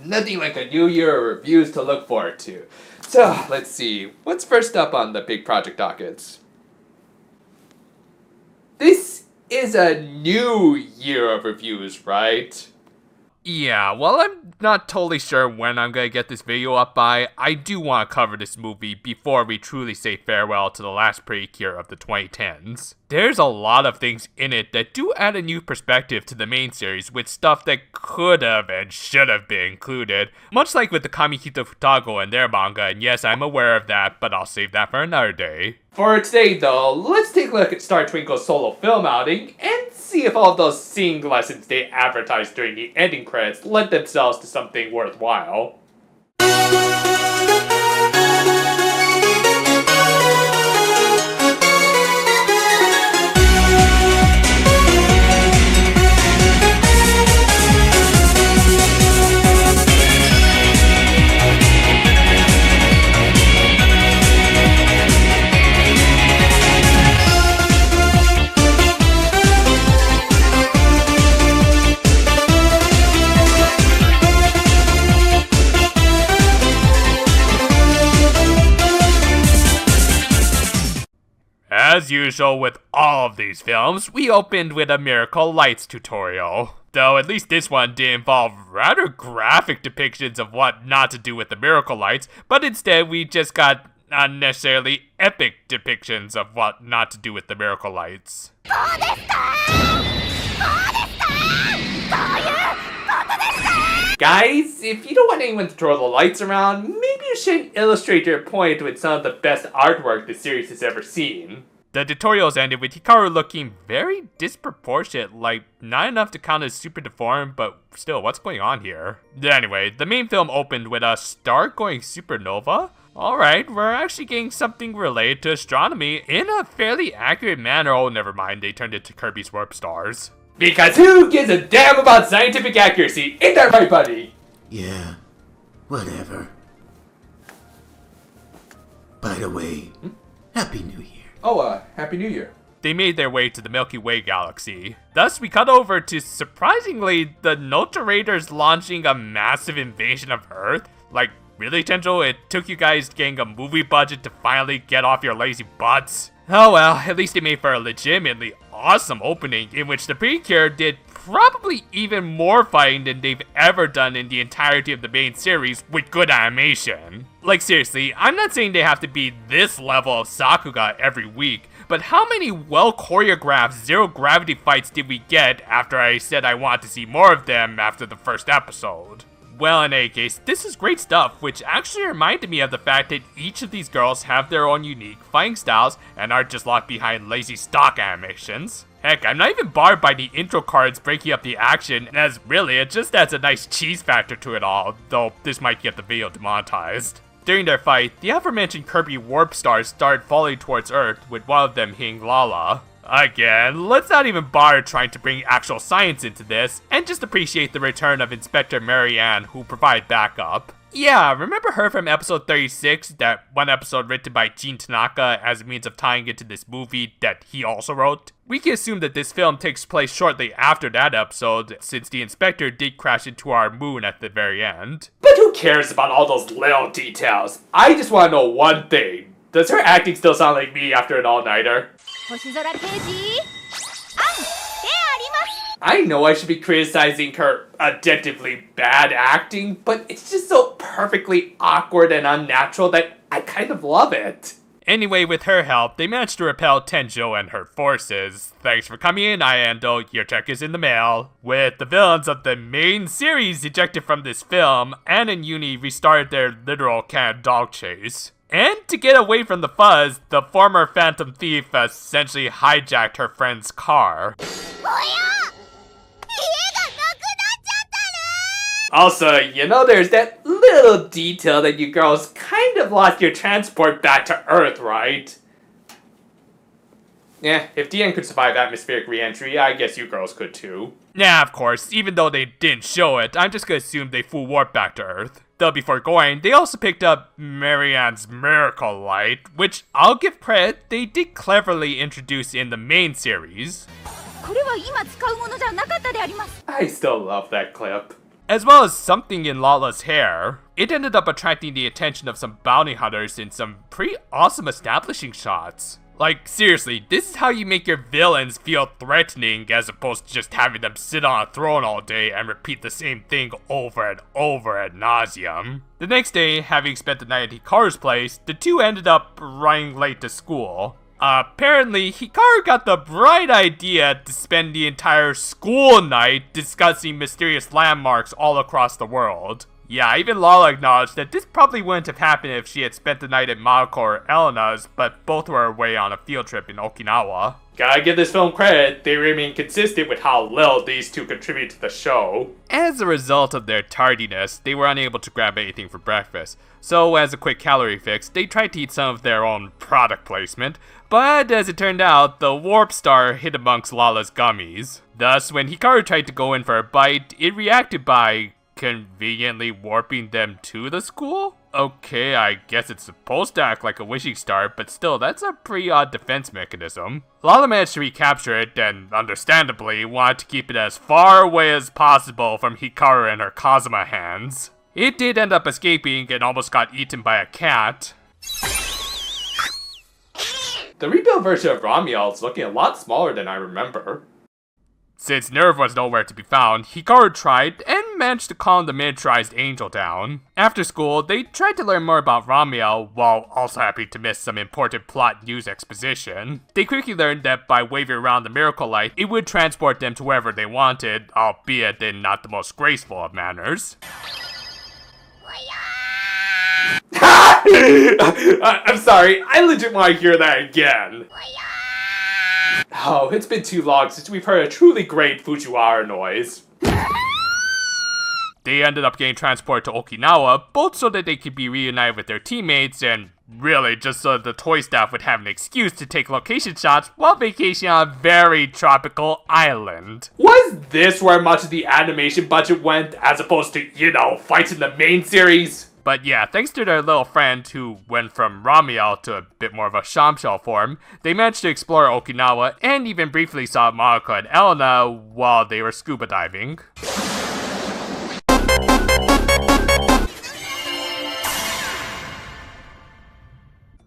nothing like a new year of reviews to look forward to. So, let's see. What's first up on the big project dockets? This is a new year of reviews, right? Yeah, well, I'm not totally sure when I'm gonna get this video up by. I do want to cover this movie before we truly say farewell to the last Precure of the 2010s. There's a lot of things in it that do add a new perspective to the main series with stuff that could have and should have been included, much like with the Kamihito Futago and their manga, and yes, I'm aware of that, but I'll save that for another day. For today, though, let's take a look at Star Twinkle's solo film outing and see if all of those singing lessons they advertised during the ending credits lend themselves to something worthwhile. As usual with all of these films, we opened with a Miracle Lights tutorial. Though at least this one did involve rather graphic depictions of what not to do with the Miracle Lights, but instead we just got unnecessarily epic depictions of what not to do with the Miracle Lights. Guys, if you don't want anyone to throw the lights around, maybe you should illustrate your point with some of the best artwork the series has ever seen. The tutorials ended with Hikaru looking very disproportionate, like not enough to count as super deformed, but still, what's going on here? Anyway, the main film opened with a star going supernova? Alright, we're actually getting something related to astronomy in a fairly accurate manner. Oh, never mind, they turned it to Kirby's Warp Stars. Because who gives a damn about scientific accuracy? Ain't that right, buddy? Yeah, whatever. By the way, Happy New Year. Oh, Happy New Year. They made their way to the Milky Way galaxy. Thus, we cut over to, surprisingly, the Nota Raiders launching a massive invasion of Earth. Like, really, Tenjo? It took you guys getting a movie budget to finally get off your lazy butts? Oh well, at least it made for a legitimately awesome opening in which the Precure did probably even more fighting than they've ever done in the entirety of the main series with good animation. Like seriously, I'm not saying they have to be this level of Sakuga every week, but how many well choreographed zero-gravity fights did we get after I said I wanted to see more of them after the first episode? Well, in any case, this is great stuff, which actually reminded me of the fact that each of these girls have their own unique fighting styles and aren't just locked behind lazy stock animations. Heck, I'm not even bothered by the intro cards breaking up the action, as really, it just adds a nice cheese factor to it all, though this might get the video demonetized. During their fight, the aforementioned Kirby Warp Stars start falling towards Earth, with one of them hitting Lala. Again, let's not even bother trying to bring actual science into this, and just appreciate the return of Inspector Marianne, who provided backup. Yeah, remember her from episode 36, that one episode written by Gene Tanaka as a means of tying into this movie that he also wrote? We can assume that this film takes place shortly after that episode, since the Inspector did crash into our moon at the very end. But who cares about all those little details? I just want to know one thing. Does her acting still sound like me after an all-nighter? I know I should be criticizing her objectively bad acting, but it's just so perfectly awkward and unnatural that I kind of love it. Anyway, with her help, they managed to repel Tenjo and her forces. Thanks for coming in, Iando. Your check is in the mail. With the villains of the main series ejected from this film, Anne and Uni restarted their literal cat dog chase. And to get away from the fuzz, the former Phantom Thief essentially hijacked her friend's car. Also, you know, there's that little detail that you girls kind of lost your transport back to Earth, right? Yeah, if DN could survive atmospheric re-entry, I guess you girls could too. Yeah, of course, even though they didn't show it, I'm just gonna assume they full warp back to Earth. Though before going, they also picked up Marianne's Miracle Light, which I'll give credit, they did cleverly introduce in the main series. I still love that clip. as well as something in Lala's hair. It ended up attracting the attention of some bounty hunters in some pretty awesome establishing shots. Like, seriously, this is how you make your villains feel threatening as opposed to just having them sit on a throne all day and repeat the same thing over and over ad nauseum. The next day, having spent the night at Hikaru's place, the two ended up running late to school. Apparently, Hikaru got the bright idea to spend the entire school night discussing mysterious landmarks all across the world. Yeah, even Lala acknowledged that this probably wouldn't have happened if she had spent the night at Maruko or Elena's, but both were away on a field trip in Okinawa. Gotta give this film credit, they remain consistent with how little these two contribute to the show. As a result of their tardiness, they were unable to grab anything for breakfast, so as a quick calorie fix, they tried to eat some of their own product placement, but as it turned out, the Warp Star hid amongst Lala's gummies. Thus, when Hikaru tried to go in for a bite, it reacted by conveniently warping them to the school? Okay, I guess it's supposed to act like a wishing star, but still, that's a pretty odd defense mechanism. Lala managed to recapture it, and understandably, wanted to keep it as far away as possible from Hikaru and her Kazuma hands. It did end up escaping and almost got eaten by a cat. The rebuilt version of Ramiel is looking a lot smaller than I remember. Since Nerve was nowhere to be found, Hikaru tried and managed to calm the miniaturized angel down. After school, they tried to learn more about Ramiel, while also happy to miss some important plot news exposition. They quickly learned that by waving around the miracle light, it would transport them to wherever they wanted, albeit in not the most graceful of manners. I'm sorry, I legit want to hear that again. Oh, it's been too long since we've heard a truly great Fujiwara noise. They ended up getting transported to Okinawa, both so that they could be reunited with their teammates, and really just so that the toy staff would have an excuse to take location shots while vacationing on a very tropical island. Was this where much of the animation budget went, as opposed to, fights in the main series? But yeah, thanks to their little friend who went from Ramiel to a bit more of a Shamshell form, they managed to explore Okinawa and even briefly saw Maruko and Elena while they were scuba diving.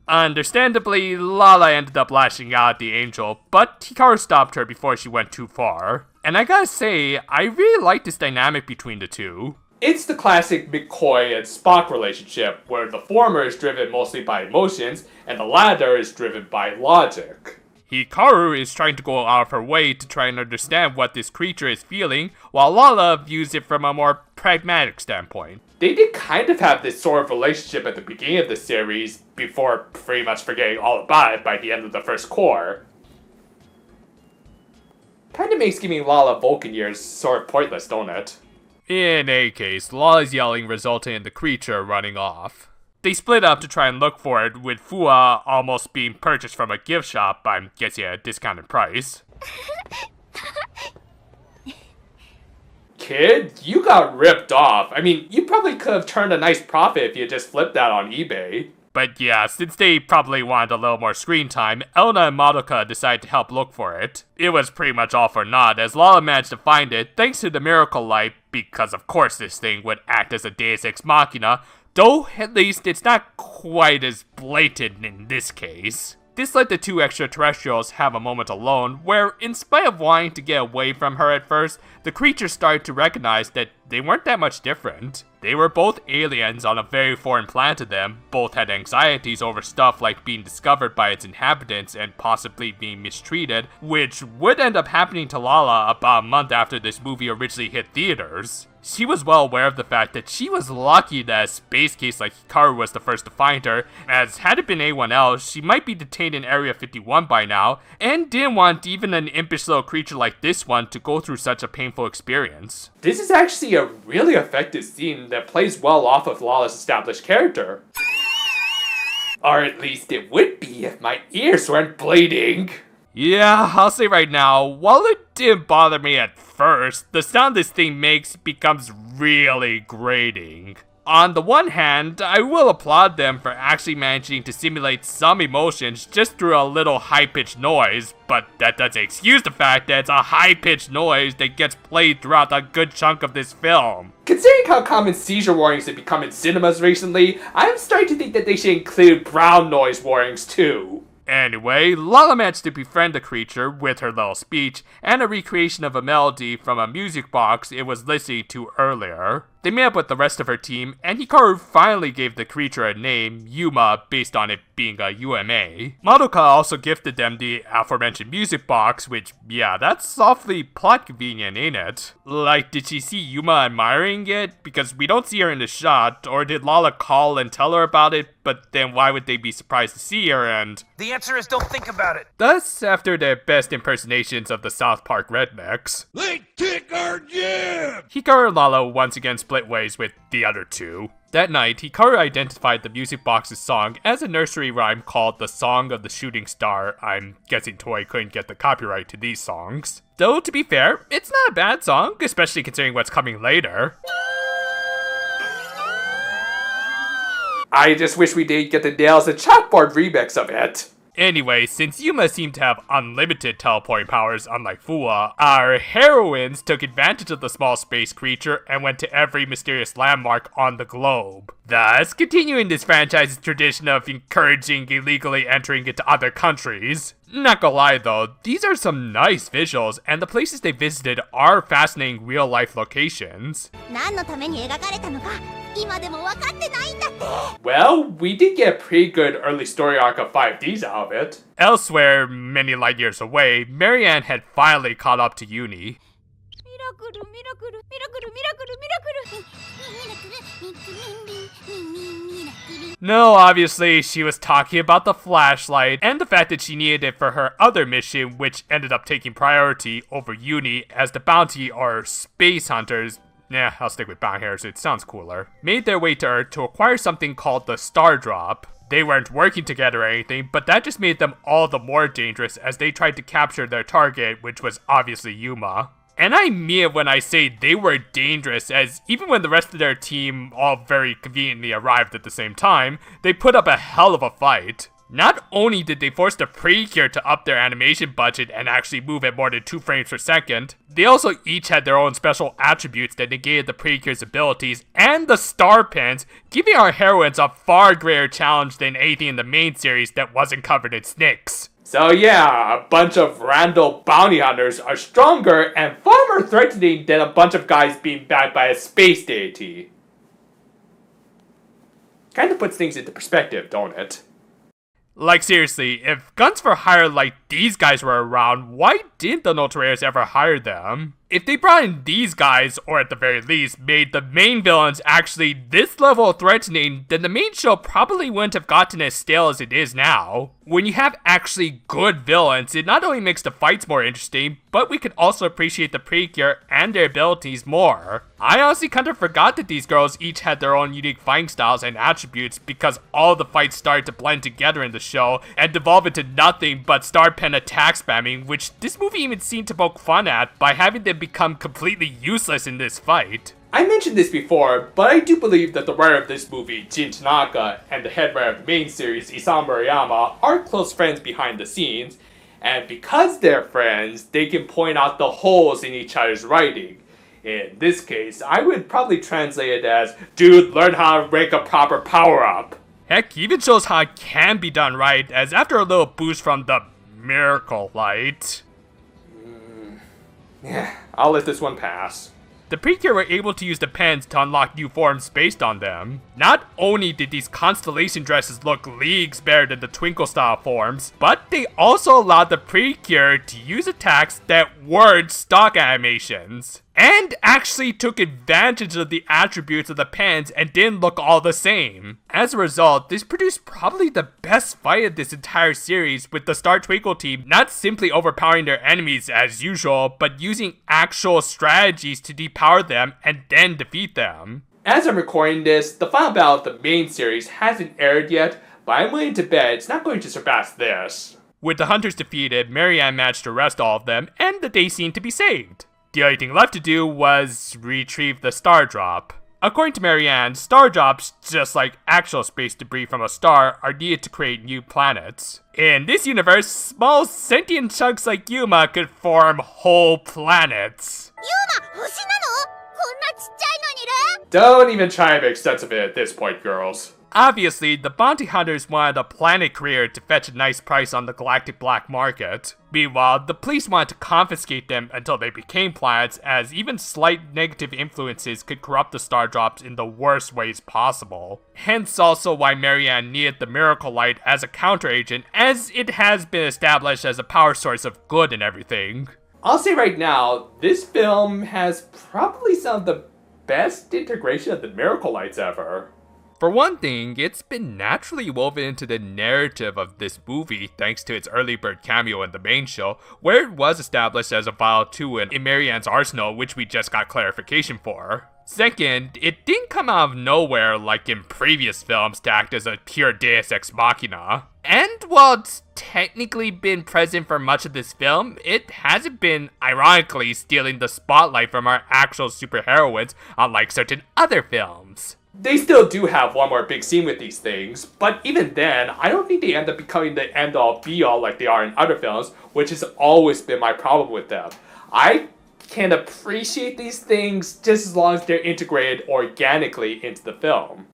Understandably, Lala ended up lashing out at the angel, but Hikaru stopped her before she went too far. And I gotta say, I really like this dynamic between the two. It's the classic McCoy and Spock relationship, where the former is driven mostly by emotions, and the latter is driven by logic. Hikaru is trying to go out of her way to try and understand what this creature is feeling, while Lala views it from a more pragmatic standpoint. They did kind of have this sort of relationship at the beginning of the series, before pretty much forgetting all about it by the end of the first core. Kinda makes giving Lala Vulcan years sort of pointless, don't it? In any case, Lala's yelling resulted in the creature running off. They split up to try and look for it, with Fua almost being purchased from a gift shop, I'm guessing at a discounted price. Kid, you got ripped off. I mean, you probably could have turned a nice profit if you just flipped that on eBay. But yeah, since they probably wanted a little more screen time, Elena and Madoka decided to help look for it. It was pretty much all for naught, as Lala managed to find it thanks to the miracle light, because of course this thing would act as a Deus Ex Machina, though at least it's not quite as blatant in this case. This let the two extraterrestrials have a moment alone, where in spite of wanting to get away from her at first, the creature started to recognize that they weren't that much different. They were both aliens on a very foreign planet to them, both had anxieties over stuff like being discovered by its inhabitants and possibly being mistreated, which would end up happening to Lala about a month after this movie originally hit theaters. She was well aware of the fact that she was lucky that a space case like Hikaru was the first to find her, as had it been anyone else, she might be detained in Area 51 by now, and didn't want even an impish little creature like this one to go through such a painful experience. This is actually a really effective scene that plays well off of Lala's established character. Or at least it would be if my ears weren't bleeding. Yeah, I'll say right now, while it didn't bother me at first, the sound this thing makes becomes really grating. On the one hand, I will applaud them for actually managing to simulate some emotions just through a little high-pitched noise, but that doesn't excuse the fact that it's a high-pitched noise that gets played throughout a good chunk of this film. Considering how common seizure warnings have become in cinemas recently, I'm starting to think that they should include brown noise warnings too. Anyway, Lala managed to befriend the creature with her little speech and a recreation of a melody from a music box it was listening to earlier. They met up with the rest of her team, and Hikaru finally gave the creature a name, Yuma, based on it being a UMA. Madoka also gifted them the aforementioned music box, which, yeah, that's awfully plot convenient, ain't it? Like, did she see Yuma admiring it? Because we don't see her in the shot, or did Lala call and tell her about it, but then why would they be surprised to see her, and... The answer is don't think about it. Thus, after their best impersonations of the South Park rednecks, They kick our jib! Hikaru and Lala once again split ways with the other two. That night, Hikaru identified the music box's song as a nursery rhyme called The Song of the Shooting Star. I'm guessing Toei couldn't get the copyright to these songs. Though, to be fair, it's not a bad song, especially considering what's coming later. I just wish we did get the Nails and Chalkboard remix of it. Anyway, since Yuma seemed to have unlimited teleporting powers unlike Fuwa, our heroines took advantage of the small space creature and went to every mysterious landmark on the globe, thus continuing this franchise's tradition of encouraging illegally entering into other countries. Not gonna lie though, these are some nice visuals, and the places they visited are fascinating real-life locations. Well, we did get a pretty good early story arc of 5Ds out of it. Elsewhere, many light years away, Marianne had finally caught up to Uni. No, obviously, she was talking about the flashlight and the fact that she needed it for her other mission, which ended up taking priority over Uni as the bounty or space hunters, nah, I'll stick with bounty hunters, it sounds cooler, made their way to Earth to acquire something called the Star Drop. They weren't working together or anything, but that just made them all the more dangerous as they tried to capture their target, which was obviously Yuma. And I mean it when I say they were dangerous, as even when the rest of their team all very conveniently arrived at the same time, they put up a hell of a fight. Not only did they force the Precure to up their animation budget and actually move at more than 2 frames per second, they also each had their own special attributes that negated the Precure's abilities and the star pins, giving our heroines a far greater challenge than anything in the main series that wasn't covered in snicks. So yeah, a bunch of random bounty hunters are stronger and far more threatening than a bunch of guys being backed by a space deity. Kinda puts things into perspective, don't it? Like seriously, if guns for hire like these guys were around, why didn't the Notareras ever hire them? If they brought in these guys, or at the very least, made the main villains actually this level of threatening, then the main show probably wouldn't have gotten as stale as it is now. When you have actually good villains, it not only makes the fights more interesting, but we could also appreciate the Precure and their abilities more. I honestly kind of forgot that these girls each had their own unique fighting styles and attributes because all the fights started to blend together in the show and devolve into nothing but star pen attack spamming, which this movie even seemed to poke fun at by having them become completely useless in this fight. I mentioned this before, but I do believe that the writer of this movie, Jin Tanaka, and the head writer of the main series, Isamu Murayama, are close friends behind the scenes, and because they're friends, they can point out the holes in each other's writing. In this case, I would probably translate it as, dude, learn how to rank a proper power-up. Heck, even shows how it can be done right, as after a little boost from the Miracle Light, Yeah, I'll let this one pass. the Precure were able to use the pens to unlock new forms based on them. Not only did these constellation dresses look leagues better than the Twinkle style forms, but they also allowed the Precure to use attacks that weren't stock animations, and actually took advantage of the attributes of the pens and didn't look all the same. As a result, this produced probably the best fight of this entire series, with the Star Twinkle team not simply overpowering their enemies as usual, but using actual strategies to depower them and then defeat them. As I'm recording this, the final battle of the main series hasn't aired yet, but I'm willing to bet it's not going to surpass this. With the hunters defeated, Marianne managed to arrest all of them, and the day seemed to be saved. The only thing left to do was retrieve the Star Drop. According to Marianne, star drops, just like actual space debris from a star, are needed to create new planets. In this universe, small sentient chunks like Yuma could form whole planets. Don't even try and make sense of it at this point, girls. Obviously, the bounty hunters wanted a planet creator to fetch a nice price on the galactic black market. Meanwhile, the police wanted to confiscate them until they became planets, as even slight negative influences could corrupt the star drops in the worst ways possible. Hence also why Marianne needed the Miracle Light as a counteragent, as it has been established as a power source of good and everything. I'll say right now, this film has probably some of the best integration of the Miracle Lights ever. For one thing, it's been naturally woven into the narrative of this movie thanks to its early bird cameo in the main show, where it was established as a vial 2 in Marianne's arsenal, which we just got clarification for. Second, it didn't come out of nowhere like in previous films to act as a pure deus ex machina. And while it's technically been present for much of this film, it hasn't been, ironically, stealing the spotlight from our actual superheroines, unlike certain other films. They still do have one more big scene with these things, but even then, I don't think they end up becoming the end-all be-all like they are in other films, which has always been my problem with them. I can appreciate these things just as long as they're integrated organically into the film.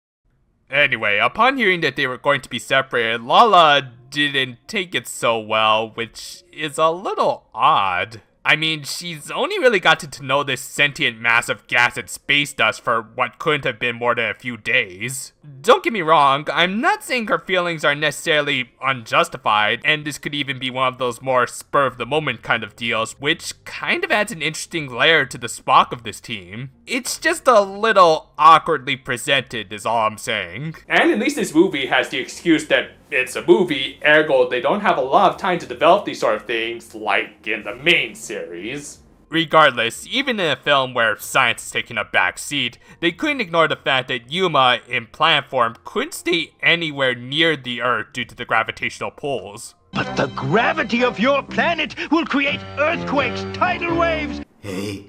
Anyway, upon hearing that they were going to be separated, Lala didn't take it so well, which is a little odd. I mean, she's only really gotten to know this sentient mass of gas and space dust for what couldn't have been more than a few days. Don't get me wrong, I'm not saying her feelings are necessarily unjustified, and this could even be one of those more spur-of-the-moment kind of deals, which kind of adds an interesting layer to the Spock of this team. It's just a little awkwardly presented, is all I'm saying. And at least this movie has the excuse that it's a movie, ergo they don't have a lot of time to develop these sort of things, like in the main series. Regardless, even in a film where science is taking a back seat, they couldn't ignore the fact that Yuma, in plant form, couldn't stay anywhere near the Earth due to the gravitational pulls. But the gravity of your planet will create earthquakes, tidal waves. Hey,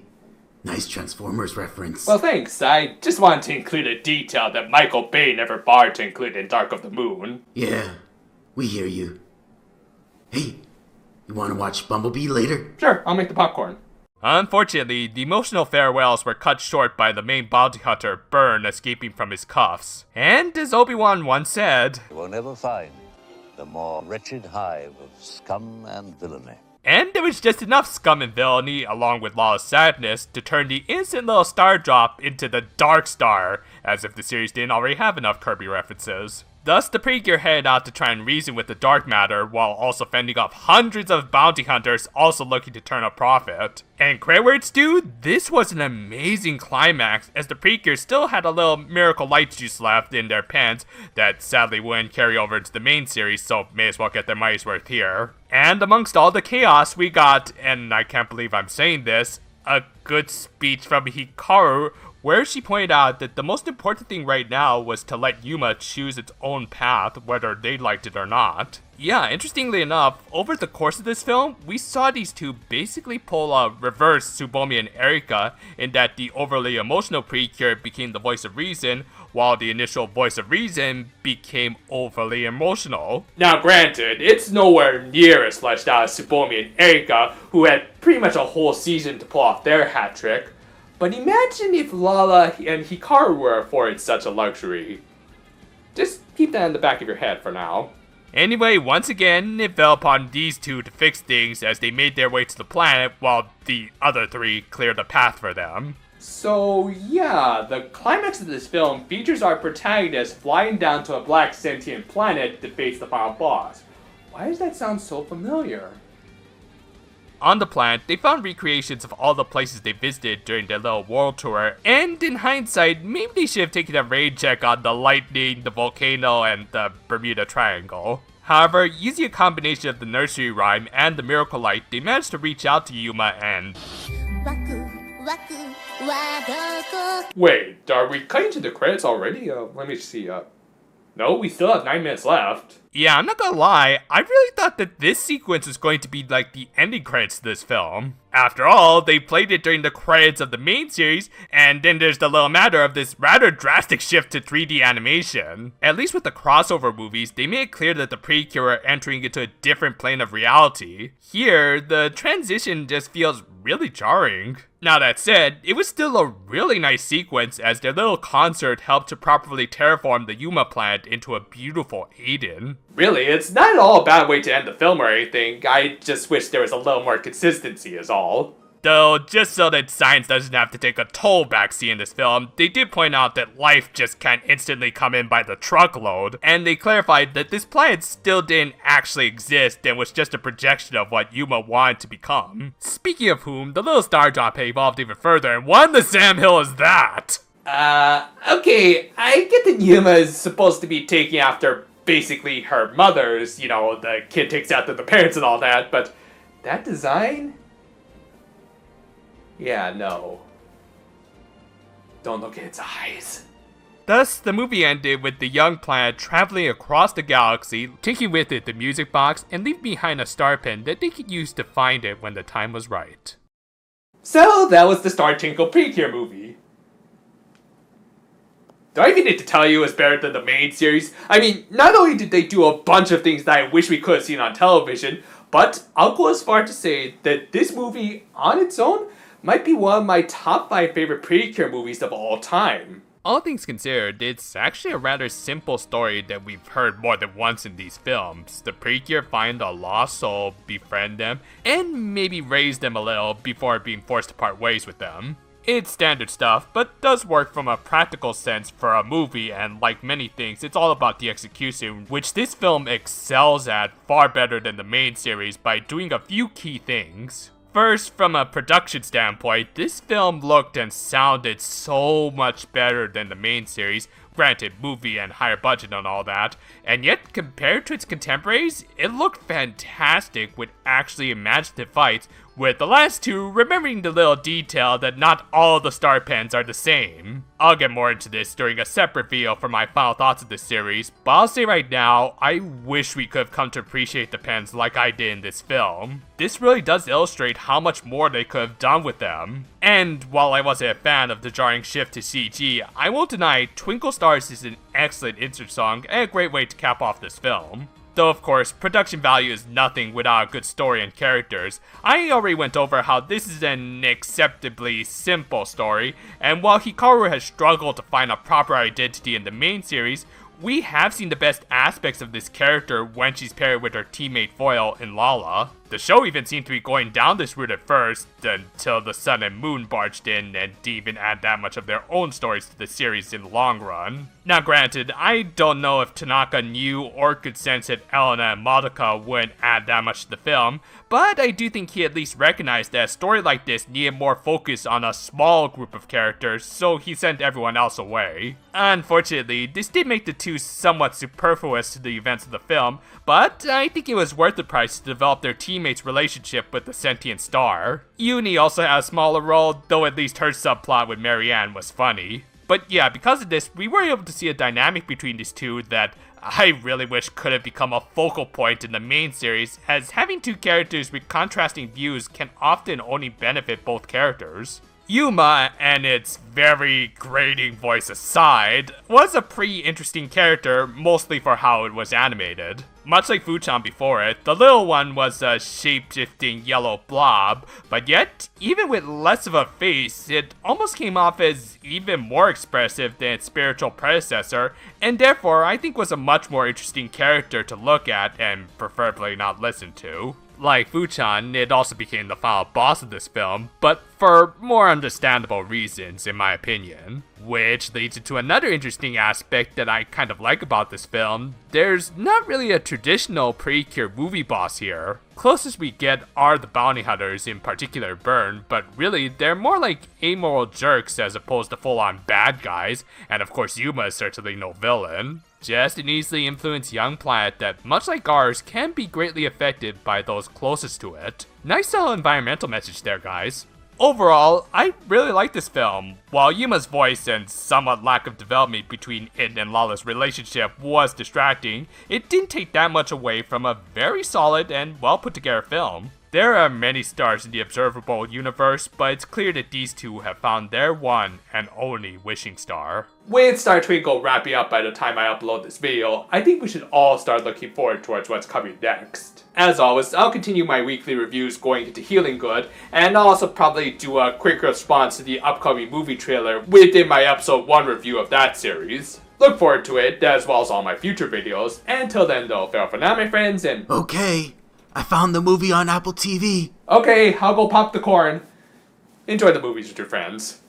nice Transformers reference. Well, thanks. I just wanted to include a detail that Michael Bay never bothered to include in Dark of the Moon. Yeah, we hear you. Hey, you want to watch Bumblebee later? Sure, I'll make the popcorn. Unfortunately, the emotional farewells were cut short by the main bounty hunter, Byrne, escaping from his cuffs. And as Obi-Wan once said, You will never find the more wretched hive of scum and villainy. And there was just enough scum and villainy, along with Law's sadness, to turn the innocent little star drop into the Dark Star, as if the series didn't already have enough Kirby references. Thus, the Precure headed out to try and reason with the dark matter, while also fending off hundreds of bounty hunters also looking to turn a profit. And credit where it's due, this was an amazing climax, as the Precure still had a little miracle light juice left in their pens that sadly wouldn't carry over into the main series, so may as well get their money's worth here. And amongst all the chaos, we got, and I can't believe I'm saying this, a good speech from Hikaru, where she pointed out that the most important thing right now was to let Yuma choose its own path, whether they liked it or not. Yeah, interestingly enough, over the course of this film, we saw these two basically pull a reverse Tsubomi and Erika, in that the overly emotional Precure became the voice of reason, while the initial voice of reason became overly emotional. Now granted, it's nowhere near as fleshed out as Tsubomi and Erika, who had pretty much a whole season to pull off their hat trick. But imagine if Lala and Hikaru were afforded such a luxury. Just keep that in the back of your head for now. Anyway, once again, it fell upon these two to fix things as they made their way to the planet while the other three cleared a path for them. So yeah, the climax of this film features our protagonist flying down to a black sentient planet to face the final boss. Why does that sound so familiar? On the planet, they found recreations of all the places they visited during their little world tour, and in hindsight, maybe they should have taken a raid check on the lightning, the volcano, and the Bermuda Triangle. However, using a combination of the nursery rhyme and the miracle light, they managed to reach out to Yuma and... Wait, are we cutting to the credits already? Let me see. No, we still have 9 minutes left. Yeah, I'm not gonna lie, I really thought that this sequence was going to be like the ending credits to this film. After all, they played it during the credits of the main series, and then there's the little matter of this rather drastic shift to 3D animation. At least with the crossover movies, they made it clear that the Precure are entering into a different plane of reality. Here, the transition just feels really jarring. Now that said, it was still a really nice sequence as their little concert helped to properly terraform the Yuma planet into a beautiful Aiden. Really, it's not at all a bad way to end the film or anything. I just wish there was a little more consistency is all. Though, just so that science doesn't have to take a toll backseat in this film, they did point out that life just can't instantly come in by the truckload, and they clarified that this planet still didn't actually exist and was just a projection of what Yuma wanted to become. Speaking of whom, the little star drop had evolved even further, and what in the Sam Hill is that? Okay, I get that Yuma is supposed to be taking after basically her mother's, the kid takes after the parents and all that, but that design? Yeah, no. Don't look at its eyes. Thus, the movie ended with the young planet traveling across the galaxy, taking with it the music box, and leaving behind a star pen that they could use to find it when the time was right. So, that was the Star Twinkle Precure movie. Do I even need to tell you it was better than the main series? I mean, not only did they do a bunch of things that I wish we could have seen on television, but I'll go as far to say that this movie, on its own, might be one of my top 5 favorite Precure movies of all time. All things considered, it's actually a rather simple story that we've heard more than once in these films. The Precure find a lost soul, befriend them, and maybe raise them a little before being forced to part ways with them. It's standard stuff, but does work from a practical sense for a movie, and like many things, it's all about the execution, which this film excels at far better than the main series by doing a few key things. First, from a production standpoint, this film looked and sounded so much better than the main series, granted movie and higher budget and all that, and yet compared to its contemporaries, it looked fantastic with actually imaginative fights, with the last two remembering the little detail that not all the star pens are the same. I'll get more into this during a separate video for my final thoughts of this series, but I'll say right now, I wish we could have come to appreciate the pens like I did in this film. This really does illustrate how much more they could have done with them. And while I wasn't a fan of the jarring shift to CG, I won't deny Twinkle Stars is an excellent insert song and a great way to cap off this film. Though of course, production value is nothing without a good story and characters. I already went over how this is an acceptably simple story, and while Hikaru has struggled to find a proper identity in the main series, we have seen the best aspects of this character when she's paired with her teammate foil in Lala. The show even seemed to be going down this route at first, until the Sun and Moon barged in and didn't even add that much of their own stories to the series in the long run. Now granted, I don't know if Tanaka knew or could sense that Elena and Madoka wouldn't add that much to the film, but I do think he at least recognized that a story like this needed more focus on a small group of characters, so he sent everyone else away. Unfortunately, this did make the two somewhat superfluous to the events of the film, but I think it was worth the price to develop their teammates' relationship with the sentient star. Uni also had a smaller role, though at least her subplot with Marianne was funny. But yeah, because of this, we were able to see a dynamic between these two that I really wish could have become a focal point in the main series, as having two characters with contrasting views can often only benefit both characters. Yuma, and its very grating voice aside, was a pretty interesting character, mostly for how it was animated. Much like Fuchan before it, the little one was a shape-shifting yellow blob, but yet, even with less of a face, it almost came off as even more expressive than its spiritual predecessor, and therefore I think was a much more interesting character to look at and preferably not listen to. Like Fuchan, it also became the final boss of this film, but for more understandable reasons in my opinion. Which leads into another interesting aspect that I kind of like about this film. There's not really a traditional Precure movie boss here. Closest we get are the bounty hunters, in particular Burn, but really they're more like amoral jerks as opposed to full-on bad guys, and of course Yuma is certainly no villain. Just an easily influenced young planet that, much like ours, can be greatly affected by those closest to it. Nice little environmental message there, guys. Overall, I really like this film. While Yuma's voice and somewhat lack of development between it and Lala's relationship was distracting, it didn't take that much away from a very solid and well put together film. There are many stars in the observable universe, but it's clear that these two have found their one and only wishing star. With Star Twinkle wrapping up by the time I upload this video, I think we should all start looking forward towards what's coming next. As always, I'll continue my weekly reviews going into Healing Good, and I'll also probably do a quick response to the upcoming movie trailer within my episode 1 review of that series. Look forward to it, as well as all my future videos. Until then though, farewell for now my friends, and... Okay, I found the movie on Apple TV. Okay, I'll go pop the corn. Enjoy the movies with your friends.